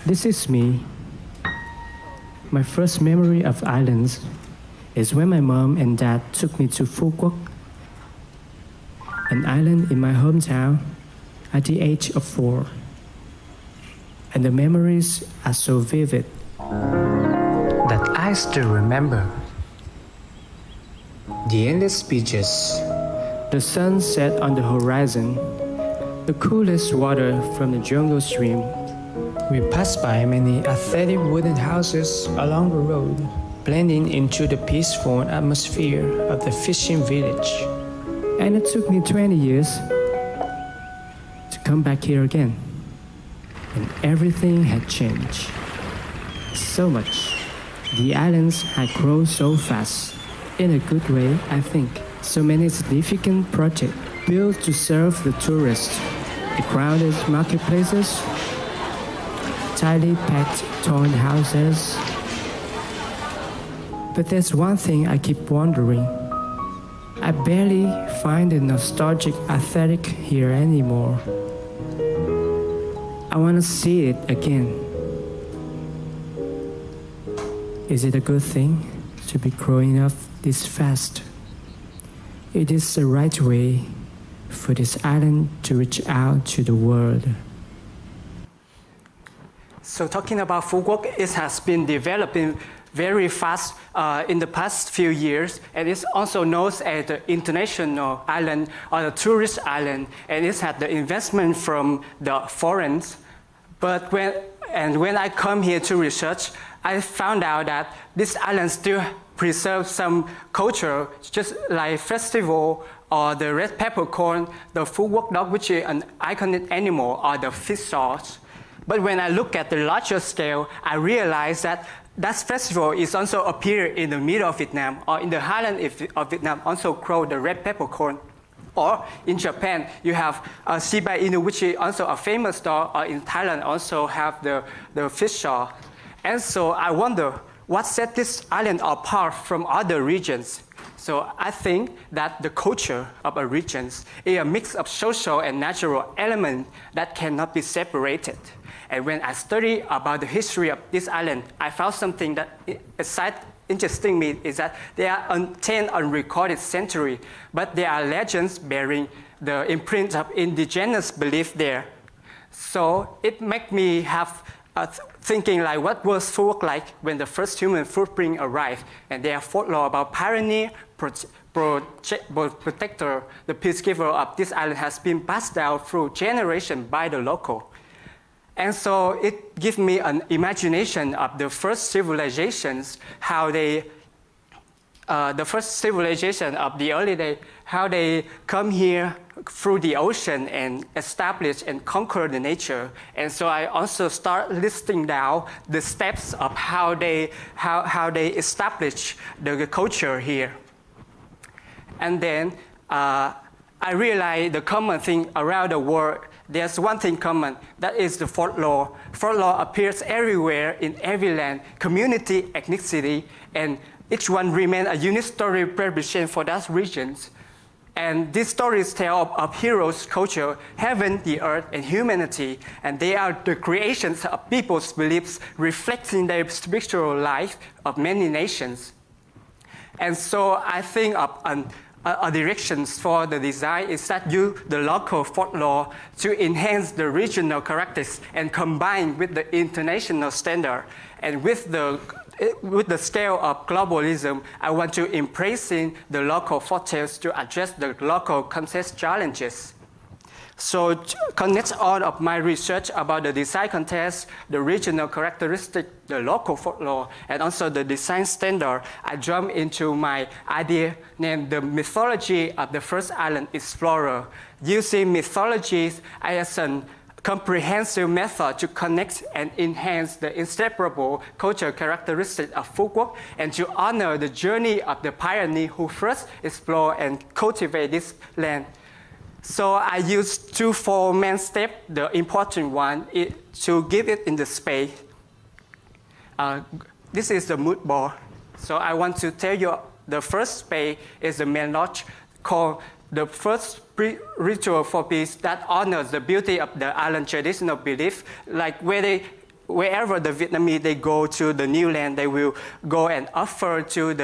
This is me. My first memory of islands is when my mom and dad took me to Phu Quoc, an island in my hometown, at the age of 4. And the memories are so vivid that I still remember. The endless beaches, the sun set on the horizon, the coolest water from the jungle stream. We passed by many aesthetic wooden houses along the road, blending into the peaceful atmosphere of the fishing village. And it took me 20 years to come back here again. And everything had changed. So much. The islands had grown so fast. In a good way, I think. So many significant projects built to serve the tourists. The crowded marketplaces, tightly packed torn houses. But there's one thing I keep wondering. I barely find the nostalgic aesthetic here anymore. I want to see it again. Is it a good thing to be growing up this fast? It is the right way for this island to reach out to the world. So talking about Phu Quoc, it has been developing very fast in the past few years, and it's also known as the international island or the tourist island, and it's had the investment from the foreigners. But when I come here to research, I found out that this island still preserves some culture, just like festival or the red peppercorn, the Phu Quoc dog, which is an iconic animal, or the fish sauce. But when I look at the larger scale, I realize that that festival is also appear in the middle of Vietnam, or in the highland of Vietnam also grow the red peppercorn. Or in Japan, you have Shiba Inu, which is also a famous dog, or in Thailand also have the fish sauce. And so I wonder, what set this island apart from other regions? So I think that the culture of a region is a mix of social and natural elements that cannot be separated. And when I study about the history of this island, I found something that interesting me is that there are 10 unrecorded centuries, but there are legends bearing the imprint of indigenous belief there. So it makes me have thinking like, what was Phu Quoc like when the first human footprint arrived? And there are folklore about pioneer, protector, the peacegiver of this island has been passed down through generations by the local. And so it gives me an imagination of the first civilizations, how they, the first civilization of the early day, how they come here through the ocean and establish and conquer the nature. And so I also start listing down the steps of how they establish the culture here. And then I realized the common thing around the world, there's one thing common, that is the folklore. Folklore appears everywhere in every land, community, ethnicity, and each one remains a unique story representation for that regions. And these stories tell of heroes' culture, heaven, the earth, and humanity, and they are the creations of people's beliefs reflecting their spiritual life of many nations. And so I think of a direction for the design is that use the local folklore to enhance the regional characters and combine with the international standard. And with the scale of globalism, I want to embrace the local folktales to address the local context challenges. So to connect all of my research about the design context, the regional characteristic, the local folklore, and also the design standard, I jump into my idea named the mythology of the first island explorer, using mythologies as a comprehensive method to connect and enhance the inseparable cultural characteristics of Phu Quoc and to honor the journey of the pioneer who first explored and cultivated this land. So I used 2 main steps. The important one is to give it in the space. This is the mood board. So I want to tell you the first space is the main lodge called the first ritual for peace that honors the beauty of the island traditional belief, like where they wherever the Vietnamese they go to the new land, they will go and offer to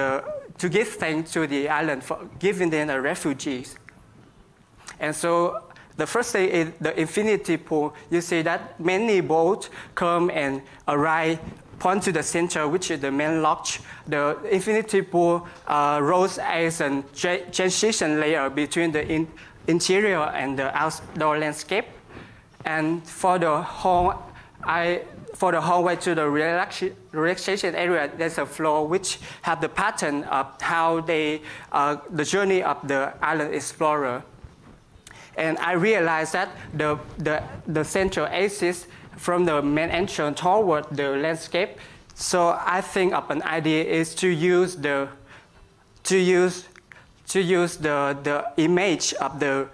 give thanks to the island for giving them a refugees. And so the first day is the infinity pool. You see that many boats come and arrive, point to the center, which is the main lodge. The infinity pool rose as a transition layer between the interior and the outdoor landscape. And for the whole way to the relaxation area, there's a floor which have the pattern of how the journey of the island explorer. And I realized that the central axis from the main entrance toward the landscape. So I think of an idea is to use the image of the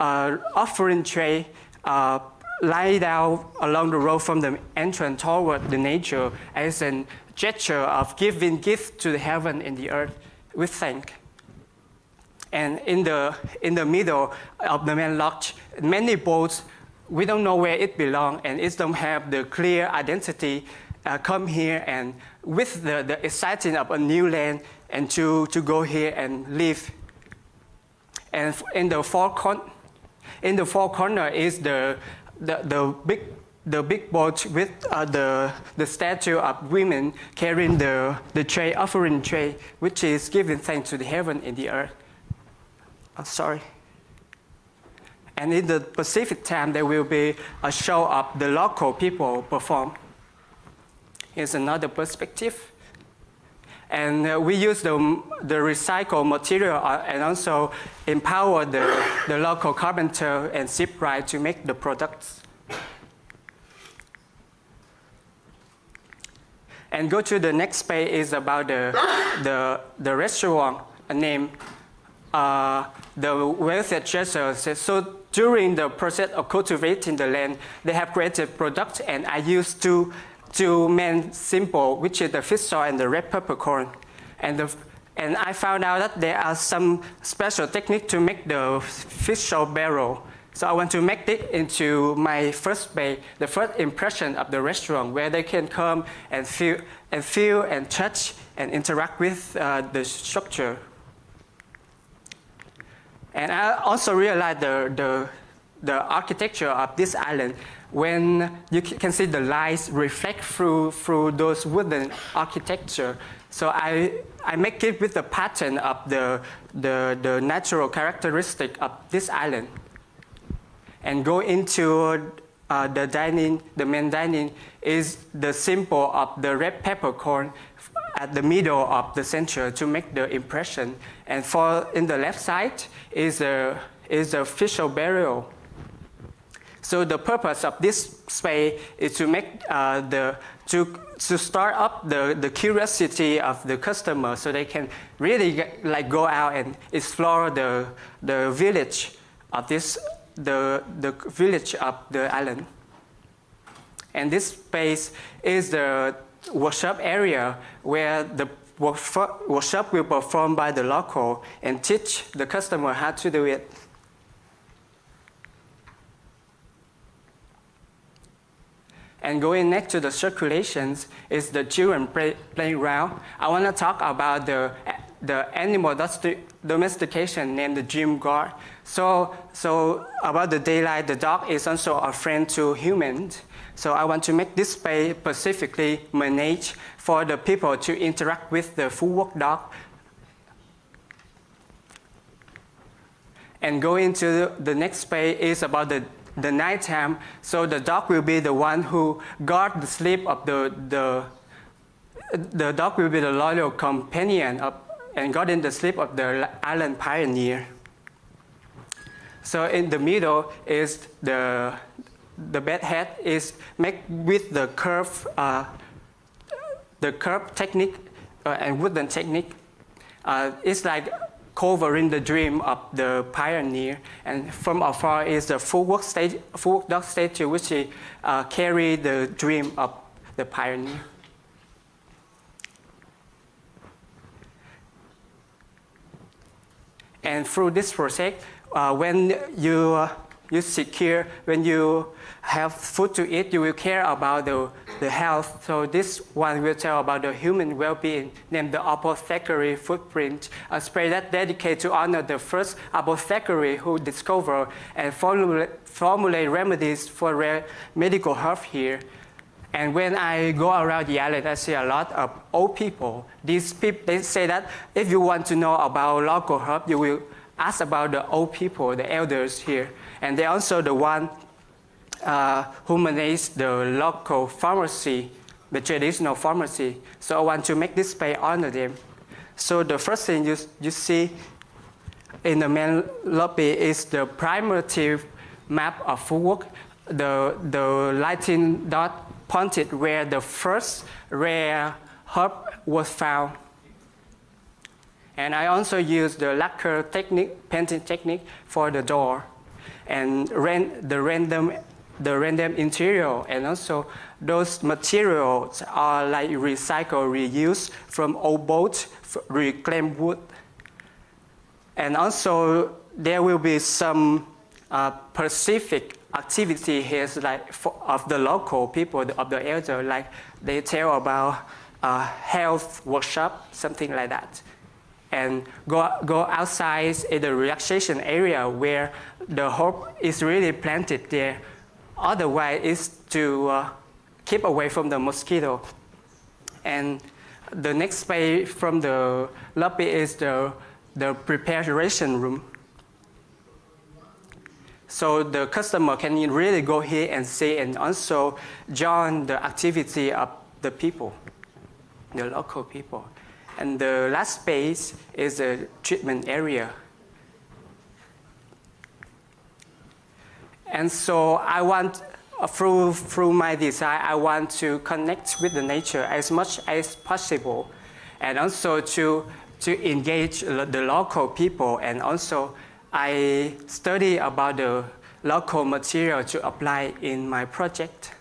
offering tray lie down along the road from the entrance toward the nature as a gesture of giving gift to the heaven and the earth with thanks. And in the middle of the main lodge, many boats, we don't know where it belongs, and it don't have the clear identity, come here and with the exciting of a new land and to go here and live. And in the four corner is the big boat with the statue of women carrying the tray, offering tray, which is giving thanks to the heaven and the earth. Sorry. And in the Pacific time, there will be a show of the local people perform. Here's another perspective. And we use the recycled material and also empower the local carpenter and shipwright to make the products. And go to the next page is about the restaurant named the Wealthy Treasure. So during the process of cultivating the land, they have created products, and I used two main simple, which is the fish sauce and the red peppercorn. And I found out that there are some special technique to make the fish sauce barrel. So I want to make it into my first page, the first impression of the restaurant, where they can come and feel and touch and interact with the structure. And I also realized the architecture of this island, when you can see the lights reflect through those wooden architecture. So I make it with the pattern of the natural characteristic of this island. And go into the main dining is the symbol of the red peppercorn at the middle of the center to make the impression. And in the left side is a fish burial. So the purpose of this space is to make to start up the curiosity of the customer, so they can really go out and explore the village of the village of the island. And this space is the workshop area where the workshop will perform by the local and teach the customer how to do it. And going next to the circulations is the children playground. I want to talk about the animal domestication named the gym guard. So about the daylight, the dog is also a friend to humans. So I want to make this space specifically managed for the people to interact with the Phu Quoc dog. And going to the next space is about the nighttime. So the dog will be the one who guards the sleep of the dog will be the loyal companion and guarding the sleep of the island pioneer. So in the middle is the bed head is made with the curve technique and wooden technique. It's like covering the dream of the pioneer. And from afar is the Phu Quoc dog statue, which carry the dream of the pioneer. And through this project, when you secure, when you have food to eat, you will care about the health. So this one will tell about the human well-being, named the apothecary footprint, a spray that dedicated to honor the first apothecary who discovered and formulate remedies for rare medical herbs here. And when I go around the island, I see a lot of old people. These people, they say that if you want to know about local herb, you will ask about the old people, the elders here. And they're also the one who manage the local pharmacy, the traditional pharmacy. So I want to make this space honor them. So the first thing you see in the main lobby is the primitive map of Quoc. The lighting dot pointed where the first rare herb was found. And I also used the lacquer technique, painting technique for the door, and the random interior, and also those materials are like recycled, reused from old boats, reclaimed wood. And also there will be some specific activity here, like of the local people, of the elder, like they tell about health workshop, something like that. And go outside in the relaxation area where the herb is really planted there. Otherwise, is to keep away from the mosquito. And the next space from the lobby is the preparation room. So the customer can really go here and see and also join the activity of the people, the local people. And the last space is the treatment area. And so I want, through my design, I want to connect with the nature as much as possible, and also to engage the local people. And also I study about the local material to apply in my project.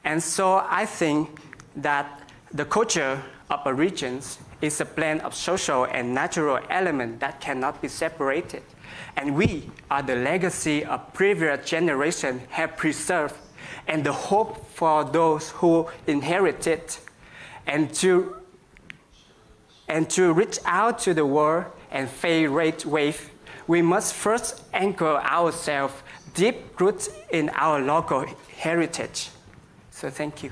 And so I think that the culture of a region is a blend of social and natural elements that cannot be separated. And we are the legacy of previous generations have preserved, and the hope for those who inherit it. And to reach out to the world and face great wave, we must first anchor ourselves deep roots in our local heritage. So thank you.